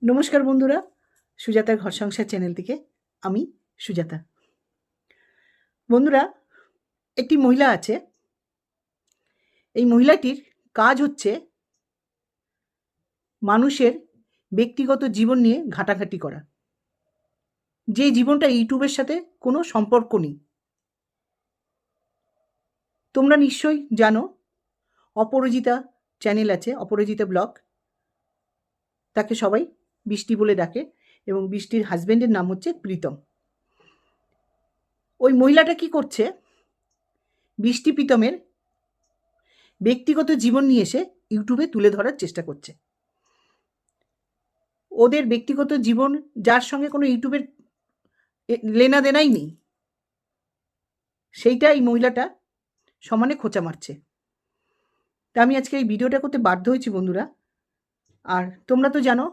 নমস্কার বন্ধুরা, সুজাতার ঘর সংসার চ্যানেল থেকে আমি সুজাতা। বন্ধুরা, একটি মহিলা আছে। এই মহিলাটির কাজ হচ্ছে মানুষের ব্যক্তিগত জীবন নিয়ে ঘাটাঘাটি করা, যে জীবনটা ইউটিউবের সাথে কোনো সম্পর্ক নেই। তোমরা নিশ্চয়ই জানো, অপরাজিতা চ্যানেল আছে, অপরাজিতা ব্লগ। তাকে সবাই বৃষ্টি বলে ডাকে এবং বৃষ্টির হাজব্যান্ডের নাম হচ্ছে প্রীতম। ওই মহিলাটা কি করছে, বৃষ্টি প্রীতমের ব্যক্তিগত জীবন নিয়ে এসে ইউটিউবে তুলে ধরার চেষ্টা করছে। ওদের ব্যক্তিগত জীবন যার সঙ্গে কোনো ইউটিউবের লেনা দেনাই নেই, সেইটা এই মহিলাটা সমানে খোঁচা মারছে। তা আমি আজকে এই ভিডিওটা করতে বাধ্য হয়েছি বন্ধুরা। আর তোমরা তো জানো,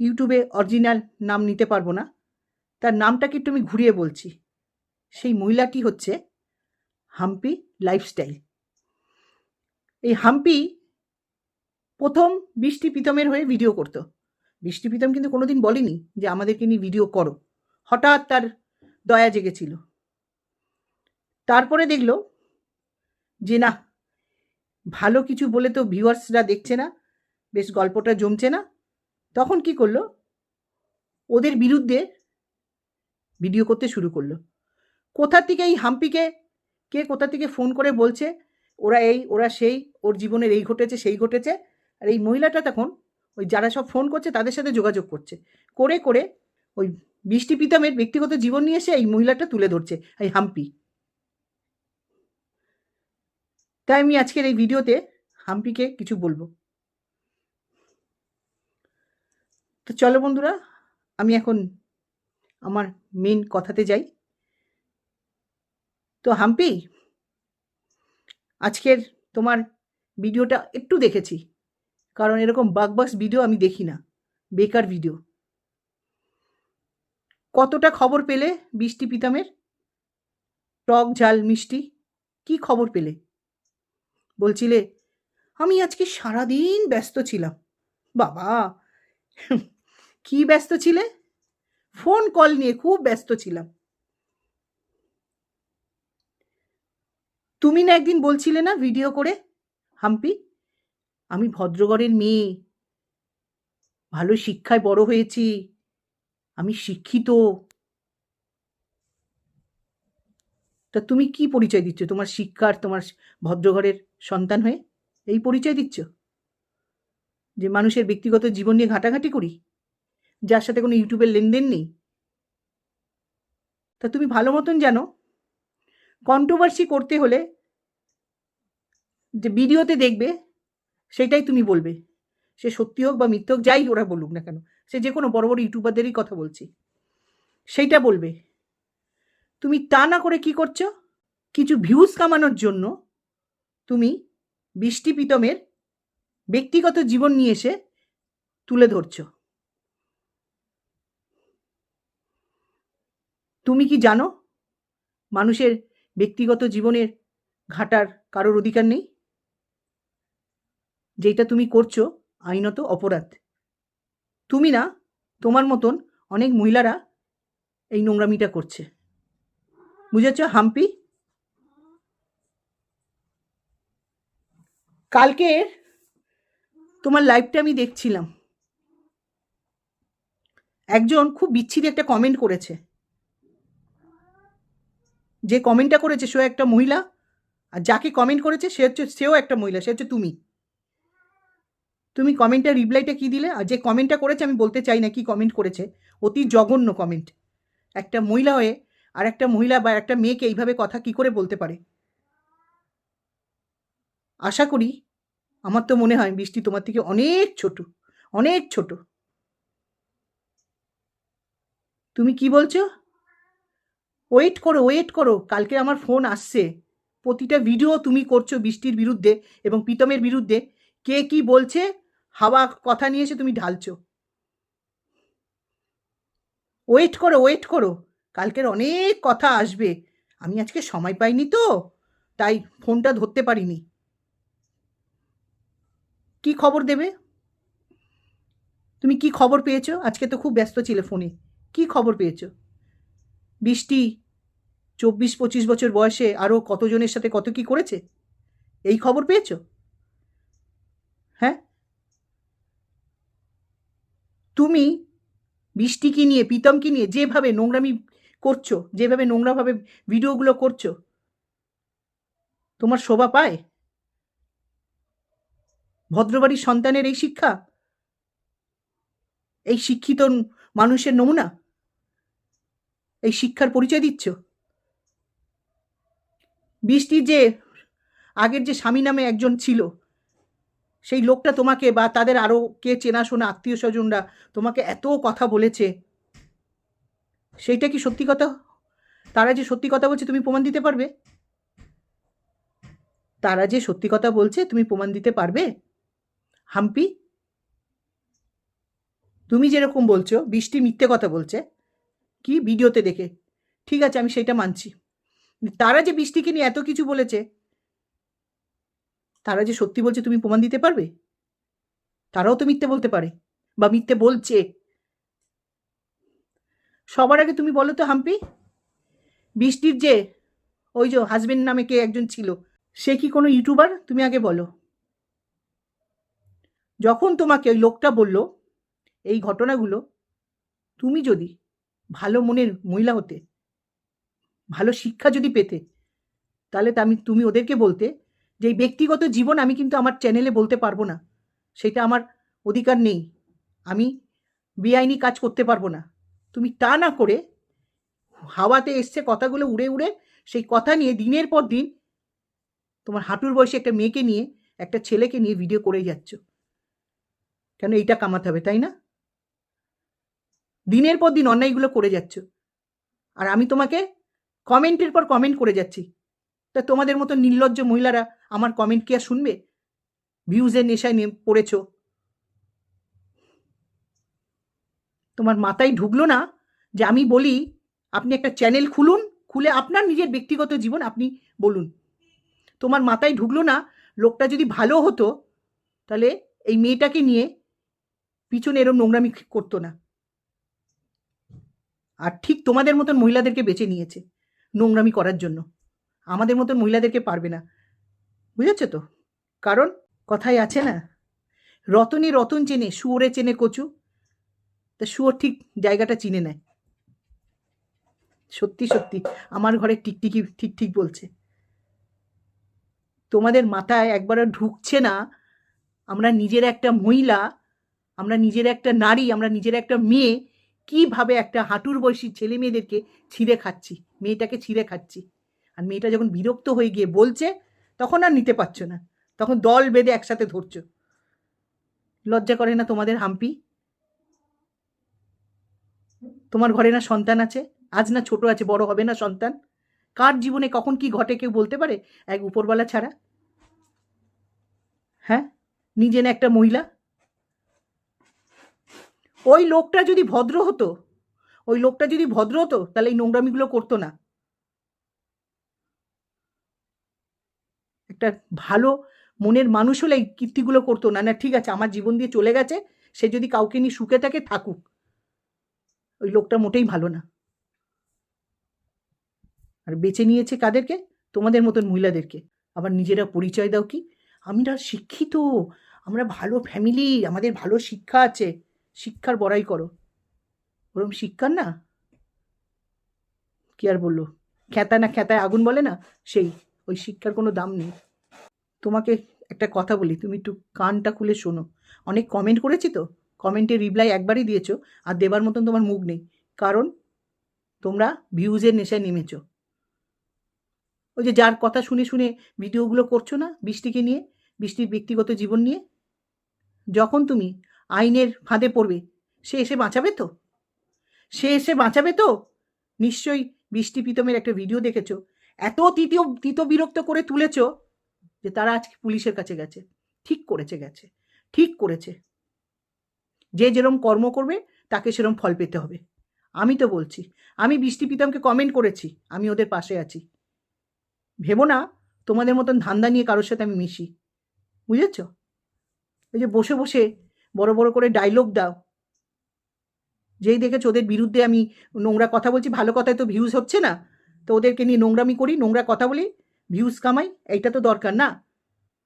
ইউটিউবে অরিজিনাল নাম নিতে পারবো না, তার নামটাকে একটু আমি ঘুরিয়ে বলছি। সেই মহিলাটি হচ্ছে হাম্পি লাইফস্টাইল। এই হাম্পি প্রথম বৃষ্টি প্রীতমের হয়ে ভিডিও করতো। বৃষ্টি প্রীতম কিন্তু কোনোদিন বলেনি যে আমাদেরকে নিয়ে ভিডিও করো। হঠাৎ তার দয়া জেগেছিল। তারপরে দেখলো যে না, ভালো কিছু বলে তো ভিউয়ার্সরা দেখছে না, বেশ গল্পটা জমছে না। তখন কি করলো, ওদের বিরুদ্ধে ভিডিও করতে শুরু করলো। কোথা থেকে এই হাম্পিকে কে কোথা থেকে ফোন করে বলছে ওরা এই ওরা সেই, ওর জীবনের এই ঘটেছে সেই ঘটেছে। আর এই মহিলাটা তখন ওই যারা সব ফোন করছে তাদের সাথে যোগাযোগ করছে, করে করে ওই বৃষ্টি প্রীতমের ব্যক্তিগত জীবন নিয়ে এসে এই মহিলাটা তুলে ধরছে, এই হাম্পি। তাই আমি আজকের এই ভিডিওতে হাম্পিকে কিছু বলবো। তো চলো বন্ধুরা, আমি এখন আমার মেন কথাতে যাই। তো হাম্পি, আজকের তোমার ভিডিওটা একটু দেখেছি, কারণ এরকম বাকবাস ভিডিও আমি দেখি না, বেকার ভিডিও। কতটা খবর পেলে বৃষ্টি প্রীতমের? টক ঝাল মিষ্টি কি খবর পেলে? বলছিলে আমি আজকে সারাদিন ব্যস্ত ছিলাম। বাবা, কি ব্যস্ত ছিলে? ফোন কল নিয়ে খুব ব্যস্ত ছিলাম। তুমি না একদিন বলছিলে না ভিডিও করে, হাম্পি আমি ভদ্রগড়ের মেয়ে, ভালো শিক্ষায় বড় হয়েছি, আমি শিক্ষিত। তা তুমি কি পরিচয় দিচ্ছ তোমার শিক্ষার, তোমার ভদ্রঘরের সন্তান হয়ে? এই পরিচয় দিচ্ছ যে মানুষের ব্যক্তিগত জীবন নিয়ে ঘাটাঘাটি করি, যার সাথে কোনো ইউটিউবের লেনদেন নেই? তা তুমি ভালো মতন জানো, কন্ট্রোভার্সি করতে হলে যে ভিডিওতে দেখবে সেটাই তুমি বলবে, সে সত্যি হোক বা মিথ্যে হোক, যাই ওরা বলুক না কেন, সে যে কোনো বড় বড় ইউটিউবারদেরই কথা বলছি, সেইটা বলবে। তুমি তা না করে কি করছো, কিছু ভিউজ কামানোর জন্য তুমি বৃষ্টি প্রীতমের ব্যক্তিগত জীবন নিয়ে এসে তুলে ধরছো। তুমি কি জানো মানুষের ব্যক্তিগত জীবনের ঘাটার কারোর অধিকার নেই? যেটা তুমি করছো আইনত অপরাধ। তুমি না, তোমার মতন অনেক মহিলারা এই নোংরামিটা করছে, বুঝেছ হাম্পি? কালকে তোমার লাইভটা আমি দেখছিলাম, একজন খুব বিচ্ছিরি একটা কমেন্ট করেছে। যে কমেন্টটা করেছে সেও একটা মহিলা, আর যাকে কমেন্ট করেছে সেও একটা মহিলা, সে হচ্ছে তুমি। তুমি কমেন্টের রিপ্লাইটা কি দিলে? আর যে কমেন্টটা করেছে আমি বলতে চাই না কি কমেন্ট করেছে, অতি জঘন্য কমেন্ট। একটা মহিলা হয়ে আর একটা মহিলা বা একটা মেয়েকে এইভাবে কথা কি করে বলতে পারে? আশা করি, আমার তো মনে হয় বৃষ্টি তোমার থেকে অনেক ছোট, অনেক ছোট। তুমি কি বলছো? ওয়েট করো, ওয়েট করো, কালকে আমার ফোন আসছে, প্রতিটা ভিডিও তুমি করছো বৃষ্টির বিরুদ্ধে এবং প্রীতমের বিরুদ্ধে। কে কি বলছে, হাওয়া কথা নিয়ে এসে তুমি ঢালছো। ওয়েট করো, ওয়েট করো, কালকের অনেক কথা আসবে। আমি আজকে সময় পাইনি তো, তাই ফোনটা ধরতে পারিনি। কি খবর দেবে? তুমি কি খবর পেয়েছো? আজকে তো খুব ব্যস্ত ছিলে ফোনে। কি খবর পেয়েছো? বৃষ্টি 24-25 বছর বয়সে আরও কতজনের সাথে কত কি করেছে, এই খবর পেয়েছো? হ্যাঁ, তুমি বৃষ্টিকে নিয়ে, প্রীতমকে নিয়ে যেভাবে নোংরামি করছো, যেভাবে নোংরাভাবে ভিডিওগুলো করছো, তোমার শোভা পায়? ভদ্রবাড়ির সন্তানের এই শিক্ষা, এই শিক্ষিত মানুষের নমুনা, এই শিক্ষার পরিচয় দিচ্ছ? বৃষ্টির যে আগের যে স্বামী নামে একজন ছিল, সেই লোকটা তোমাকে বা তাদের আরও কে চেনাশোনা আত্মীয় স্বজনরা তোমাকে এত কথা বলেছে, সেইটা কি সত্যি কথা? তারা যে সত্যি কথা বলছে তুমি প্রমাণ দিতে পারবে? তারা যে সত্যি কথা বলছে তুমি প্রমাণ দিতে পারবে? হাম্পি, তুমি যেরকম বলছো বৃষ্টি মিথ্যে কথা বলছে কি ভিডিওতে দেখে, ঠিক আছে, আমি সেটা মানছি। তারা যে বৃষ্টিকে নিয়ে এত কিছু বলেছে, তারা যে সত্যি বলছে তুমি প্রমাণ দিতে পারবে? তারাও তো মিথ্যে বলতে পারে বা মিথ্যে বলছে। সবার আগে তুমি বলো তো হাম্পি, বৃষ্টির যে ওই যে হাজবেন্ড নামে কে একজন ছিল, সে কি কোনো ইউটিউবার? তুমি আগে বলো। যখন তোমাকে ওই লোকটা বলল এই ঘটনাগুলো, তুমি যদি ভালো মনের মহিলা হতে, ভালো শিক্ষা যদি পেতে, তাহলে তুমি ওদেরকে বলতে যে এই ব্যক্তিগত জীবন আমি কিন্তু আমার চ্যানেলে বলতে পারবো না, সেটা আমার অধিকার নেই, আমি বেআইনি কাজ করতে পারবো না। তুমি তা না করে হাওয়াতে এসছে কথাগুলো উড়ে উড়ে, সেই কথা নিয়ে দিনের পর দিন তোমার হাঁটুর বয়সে একটা মেয়েকে নিয়ে, একটা ছেলেকে নিয়ে ভিডিও করেই যাচ্ছ। কেন? এইটা কামাতে হবে, তাই না? দিনের পর দিন অন্যায়গুলো করে যাচ্ছ, আর আমি তোমাকে কমেন্টের পর কমেন্ট করে যাচ্ছি। তা তোমাদের মতো নির্লজ্জ মহিলারা আমার কমেন্ট কি আর শুনবে? ভিউজের নেশায় নিয়ে পড়েছ। তোমার মাথায় ঢুকলো না যে আমি বলি আপনি একটা চ্যানেল খুলুন, খুলে আপনার নিজের ব্যক্তিগত জীবন আপনি বলুন? তোমার মাথায় ঢুকলো না লোকটা যদি ভালো হতো তাহলে এই মেয়েটাকে নিয়ে পিছনে এরম নোংরামি করতো না। আর ঠিক তোমাদের মতন মহিলাদেরকে বেছে নিয়েছে নোংরামি করার জন্য। আমাদের মতন মহিলাদেরকে পারবে না, বুঝেছো তো? কারণ কথায় আছে না, রতনে রতন চেনে, শুয়োরে চেনে কচু। তা শুয়োর ঠিক জায়গাটা চিনে নেয়। সত্যি সত্যি আমার ঘরের টিকটিকি ঠিক ঠিক বলছে। তোমাদের মাথায় একবারও ঢুকছে না আমরা নিজের একটা মহিলা, আমরা নিজের একটা নারী, আমরা নিজের একটা মেয়ে কিভাবে একটা হাঁটুর বয়সী ছেলে মেয়েদেরকে ছিঁড়ে খাচ্ছি, মেয়েটাকে ছিঁড়ে খাচ্ছি। আর মেয়েটা যখন বিরক্ত হয়ে গিয়ে বলছে তখন আর নিতে পারছো না, তখন দল বেঁধে একসাথে ধরছো। লজ্জা করে না তোমাদের হাম্পি? তোমার ঘরে না সন্তান আছে? আজ না ছোট আছে, বড় হবে না সন্তান? কার জীবনে কখন কি ঘটে কেউ বলতে পারে এক উপরওয়ালা ছাড়া? হ্যাঁ, নিজে না একটা মহিলা। ওই লোকটা যদি ভদ্র হতো, ওই লোকটা যদি ভদ্র হতো তাহলে এই নোংরামিগুলো করতো না। একটা ভালো মনের মানুষ হলে এই কীর্তিগুলো করতো না। না ঠিক আছে, আমার জীবন দিয়ে চলে গেছে, সে যদি কাউকে নিয়ে সুখে থাকে থাকুক। ওই লোকটা মোটেই ভালো না। আর বেছে নিয়েছে কাদেরকে? তোমাদের মতন মহিলাদেরকে। আবার নিজেরা পরিচয় দাও কি আমরা শিক্ষিত, আমরা ভালো ফ্যামিলি, আমাদের ভালো শিক্ষা আছে। শিক্ষার বড়াই করো, ওরম শিক্ষার না, কি আর বললো, খ্যাতা না খ্যাতায় আগুন বলে না, সেই ওই শিক্ষার কোনো দাম নেই। তোমাকে একটা কথা বলি, তুমি একটু কানটা খুলে শোনো। অনেক কমেন্ট করেছি তো, কমেন্টে রিপ্লাই একবারই দিয়েছো, আর দেবার মতন তোমার মুখ নেই। কারণ তোমরা ভিউজের নেশায় নেমেছো। ওই যে যার কথা শুনে শুনে ভিডিওগুলো করছো না বৃষ্টিকে নিয়ে, বৃষ্টির ব্যক্তিগত জীবন নিয়ে, যখন তুমি আইনের ফাঁদে পড়বে সে এসে বাঁচাবে তো? সে এসে বাঁচাবে তো? নিশ্চয়ই বৃষ্টি প্রীতমের একটা ভিডিও দেখেছো, এত তিত বিরক্ত করে তুলেছো যে তারা আজকে পুলিশের কাছে গেছে। ঠিক করেছে, গেছে, ঠিক করেছে। যে যেরম কর্ম করবে তাকে সেরম ফল পেতে হবে। আমি তো বলছি, আমি বৃষ্টি প্রীতমকে কমেন্ট করেছি, আমি ওদের পাশে আছি। ভেবো না তোমাদের মতন ধান্দা নিয়ে কারোর সাথে আমি মিশি, বুঝেছ? ওই যে বসে বসে বড় বড় করে ডায়লগ দাও, যেই দেখেছো ওদের বিরুদ্ধে আমি নোংরা কথা বলছি, ভালো কথায় তো ভিউজ হচ্ছে না, তো ওদেরকে নিয়ে নোংরামি করি, নোংরা কথা বলি, ভিউজ কামাই, এইটা তো দরকার না,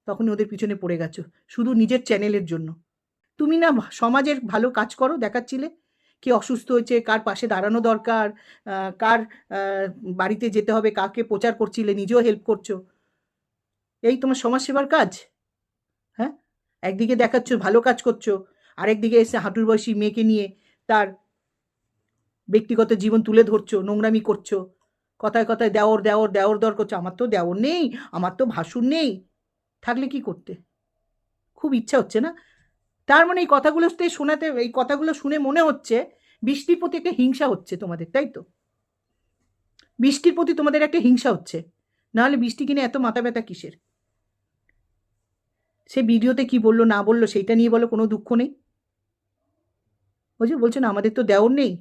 তখনই ওদের পিছনে পড়ে গেছো শুধু নিজের চ্যানেলের জন্য। তুমি না সমাজের ভালো কাজ করো দেখাচ্ছিলে, কে অসুস্থ হয়েছে, কার পাশে দাঁড়ানো দরকার, কার বাড়িতে যেতে হবে, কাকে প্রচার করছিলে, নিজেও হেল্প করছো, এই তোমার সমাজসেবার কাজ? হ্যাঁ, একদিকে দেখাচ্ছ ভালো কাজ করছো, আরেকদিকে এসে হাঁটুর বয়সী মেয়েকে নিয়ে তার ব্যক্তিগত জীবন তুলে ধরছো, নোংরামি করছো, কথায় কথায় দেওর দেওর দেওর দর করছো। আমার তো দেওর নেই, আমার তো ভাসুর নেই, থাকলে কি করতে? খুব ইচ্ছা হচ্ছে না? তার মানে এই কথাগুলোতে শোনাতে, এই কথাগুলো শুনে মনে হচ্ছে বৃষ্টির প্রতি একটা হিংসা হচ্ছে তোমাদের, তাই তো? বৃষ্টির প্রতি তোমাদের একটা হিংসা হচ্ছে, নাহলে বৃষ্টি কিনে এত মাথা ব্যথা কিসের? সে ভিডিওতে কি বললো না বললো সেইটা নিয়ে বলো, কোনো দুঃখ নেই। ওই যে বলছো না আমাদের তো দেওর নেই,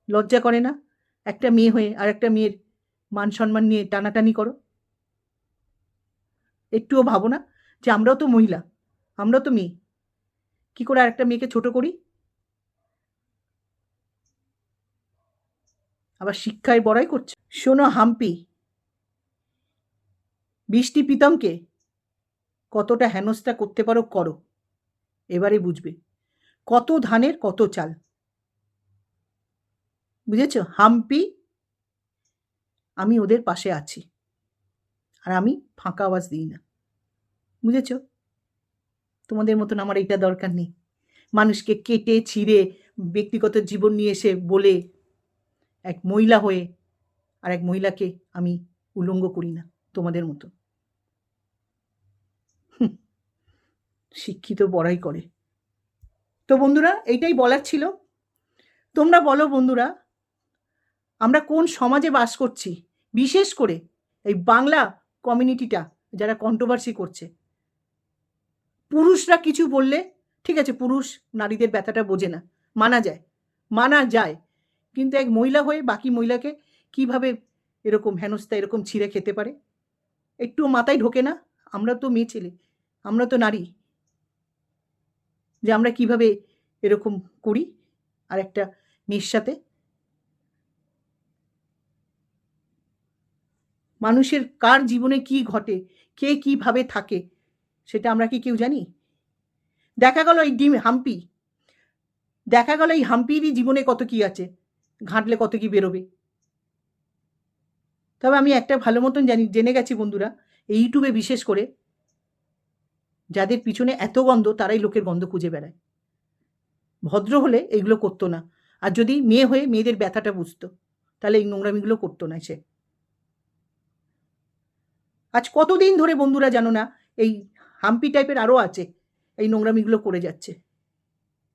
লজ্জা করে না একটা মেয়ে হয়ে আর একটা মেয়ের মান সম্মান নিয়ে টানাটানি করো? একটুও ভাবো না যে আমরাও তো মহিলা, আমরাও তো মেয়ে, কি করে আর একটা মেয়েকে ছোট করি? আবার শিক্ষায় বড়াই করছো। শোনো হাম্পি, বৃষ্টি প্রীতমকে কতটা হেনস্থা করতে পারো করো, এবারে বুঝবে কত ধানের কত চাল। বুঝেছো হাম্পি? আমি ওদের পাশে আছি, আর আমি ফাঁকা আওয়াজ দিই না, বুঝেছো? তোমাদের মতন আমার এইটা দরকার নেই, মানুষকে কেটে ছিঁড়ে ব্যক্তিগত জীবন নিয়ে এসে বলে এক মহিলা হয়ে আর এক মহিলাকে আমি উলঙ্গ করি না তোমাদের মতো। শিক্ষিত বড়াই করে। তো বন্ধুরা এইটাই বলার ছিল। তোমরা বলো বন্ধুরা, আমরা কোন সমাজে বাস করছি? বিশেষ করে এই বাংলা কমিউনিটিটা যারা কন্ট্রোভার্সি করছে, পুরুষরা কিছু বললে ঠিক আছে, পুরুষ নারীদের ব্যথাটা বোঝে না, মানা যায়, মানা যায়, কিন্তু এক মহিলা হয়ে বাকি মহিলাকে কিভাবে এরকম হেনস্থা এরকম ছিঁড়ে খেতে পারে? একটুও মাথায় ঢোকে না? আমরা তো মেয়ে ছেলে, আমরা তো নারী, যে আমরা কিভাবে এরকম করি আর একটা মেয়ের সাথে? মানুষের কার জীবনে কি ঘটে, কে কিভাবে থাকে, সেটা আমরা কি কেউ জানি? দেখা গেল এই হাম্পি, দেখা গেল এই হাম্পিরই জীবনে কত কি আছে, ঘাঁটলে কত কি বেরোবে। তবে আমি একটা ভালো মতন জেনে গেছি বন্ধুরা, এই ইউটিউবে বিশেষ করে যাদের পিছনে এত গন্ধ তারাই লোকের গন্ধ খুঁজে বেড়ায়। ভদ্র হলে এইগুলো করতো না, আর যদি মেয়ে হয়ে মেয়েদের ব্যথাটা বুঝতো তাহলে এই নোংরামিগুলো করতো না সে। আজ কতদিন ধরে বন্ধুরা জানো না, এই হাম্পি টাইপের আরও আছে এই নোংরামিগুলো করে যাচ্ছে,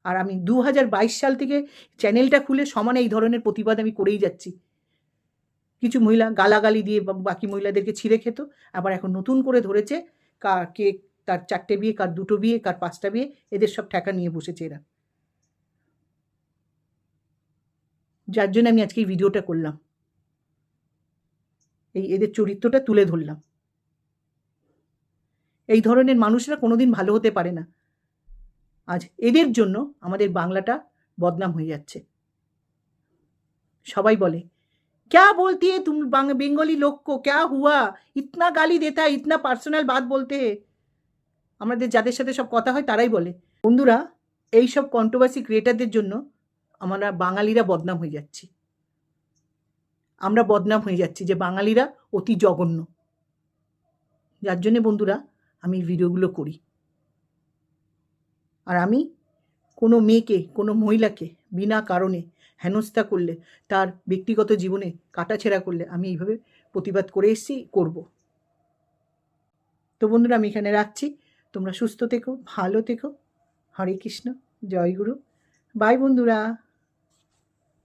আর আমি 2022 সাল থেকে চ্যানেলটা খুলে সমানে এই ধরনের প্রতিবাদ আমি করেই যাচ্ছি। কিছু মহিলা গালাগালি দিয়ে বাকি মহিলাদেরকে ছিঁড়ে খেত, আবার এখন নতুন করে ধরেছে কে কার 4টে বিয়ে, কার 2টো বিয়ে, কার 5টা বিয়ে, এদের সব ঠেকা নিয়ে বসেছে এরা। যার জন্য আমি আজকে এই ভিডিওটা করলাম, এই এদের চরিত্রটা তুলে ধরলাম। এই ধরনের মানুষরা কোনোদিন ভালো হতে পারে না, আজ এদের জন্য আমাদের বাংলাটা বদনাম হয়ে যাচ্ছে। সবাই বলে क्या बोलती है तुम बेंगली लोग को, क्या हुआ, इतना गाली देता है, इतना पार्सोनाल बात बोलते हैं। আমাদের যাদের সাথে সব কথা হয় তারাই বলে। বন্ধুরা, এই সব কন্ট্রোভার্সি ক্রিয়েটারদের জন্য আমরা বাঙালিরা বদনাম হয়ে যাচ্ছি, আমরা বদনাম হয়ে যাচ্ছি যে বাঙালিরা অতি জঘন্য। যার জন্যে বন্ধুরা আমি ভিডিওগুলো করি, আর আমি কোনো মেয়েকে কোনো মহিলাকে বিনা কারণে হেনস্থা করলে, তার ব্যক্তিগত জীবনে কাটাছেঁড়া করলে আমি এইভাবে প্রতিবাদ করে এসেছি, করব। তো বন্ধুরা আমি এখানে রাখছি, তোমরা সুস্থ থেকো, ভালো থেকো, হরে কৃষ্ণ, জয় গুরু, বাই বন্ধুরা।